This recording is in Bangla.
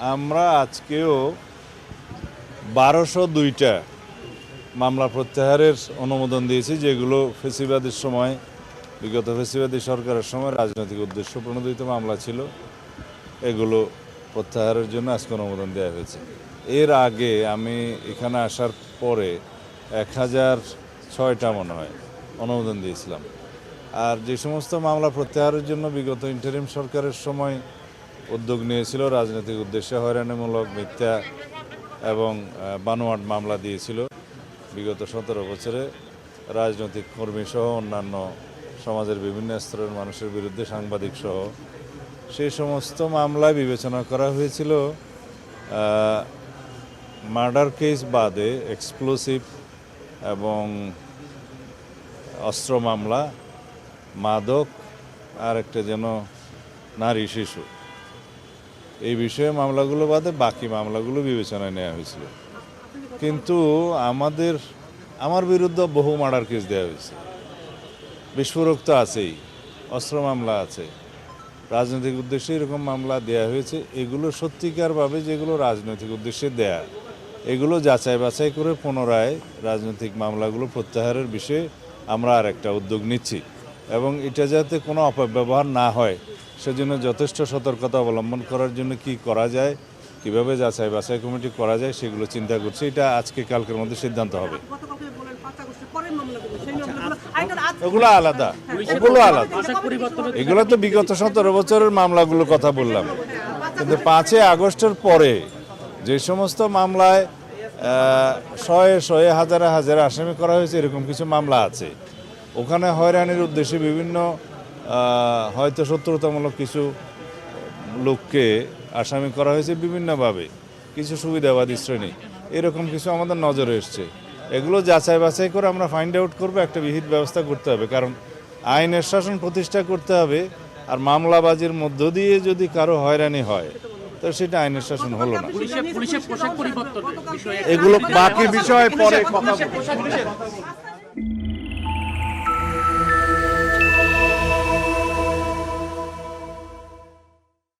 আমরা আজকেও 1202টা মামলা প্রত্যাহারের অনুমোদন দিয়েছি, যেগুলো ফেসিবাদের সময়, বিগত ফেসিবাদী সরকারের সময় রাজনৈতিক উদ্দেশ্য প্রণোদিত মামলা ছিল। এগুলো প্রত্যাহারের জন্য আজকে অনুমোদন দেওয়া হয়েছে। এর আগে আমি এখানে আসার পরে 1006টা মনে হয় অনুমোদন দিয়েছিলাম। আর যে সমস্ত মামলা প্রত্যাহারের জন্য বিগত ইন্টারিম সরকারের সময় উদ্যোগ নিয়েছিল, রাজনৈতিক উদ্দেশ্যে হয়রানিমূলক, মিথ্যা এবং বানোয়াট মামলা দিয়েছিল, বিগত 17 বছরে রাজনৈতিক কর্মী সহ অন্যান্য সমাজের বিভিন্ন স্তরের মানুষের বিরুদ্ধে, সাংবাদিক সহ, সেই সমস্ত মামলায় বিবেচনা করা হয়েছিল মার্ডার কেস বাদে এক্সপ্লোসিভ এবং অস্ত্র মামলা, মাদক, আর একটা যেন নারী শিশু, এই বিষয়ে মামলাগুলো বাদে বাকি মামলাগুলো বিবেচনায় নেওয়া হয়েছিল। কিন্তু আমার বিরুদ্ধে বহু মার্ডার কেস দেওয়া হয়েছে, বিস্ফোরক তো আছেই, অস্ত্র মামলা আছে, রাজনৈতিক উদ্দেশ্যে এরকম মামলা দেয়া হয়েছে। এগুলো সত্যিকারভাবে যেগুলো রাজনৈতিক উদ্দেশ্যে দেয়া, এগুলো যাচাই বাছাই করে পুনরায় রাজনৈতিক মামলাগুলো প্রত্যাহারের বিষয়ে আমরা আর একটা উদ্যোগ নিচ্ছি, এবং এটা যাতে কোনো অপব্যবহার না হয় সেজন্য যথেষ্ট সতর্কতা অবলম্বন করার জন্য কি করা যায়, কিভাবে যাচাই বাছাই কমিটি করা যায়, সেগুলো চিন্তা করছি। এটা আজকে কালকের মধ্যে সিদ্ধান্ত হবে। ওগুলো আলাদা, এগুলো তো বিগত 17 বছরের মামলাগুলোর কথা বললাম। কিন্তু 5 আগস্টের পরে যে সমস্ত মামলায় শয়ে হাজারে হাজারে আসামি করা হয়েছে, এরকম কিছু মামলা আছে। ওখানে হয়রানির উদ্দেশ্যে বিভিন্ন হয়তো শত্রুতামূলক কিছু লোককে আসামি করা হয়েছে বিভিন্নভাবে, কিছু সুবিধাবাদী শ্রেণী, এরকম কিছু আমাদের নজরে এসছে। এগুলো যাচাই বাছাই করে আমরা ফাইন্ড আউট করবো, একটা বিহিত ব্যবস্থা করতে হবে, কারণ আইনের শাসন প্রতিষ্ঠা করতে হবে। আর মামলাবাজির মধ্য দিয়ে যদি কারো হয়রানি হয়, তো সেটা আইনের শাসন হলো না। পুলিশের পোশাক পরিবর্তন এগুলো বাকি বিষয়ে পরে কথা বলবো।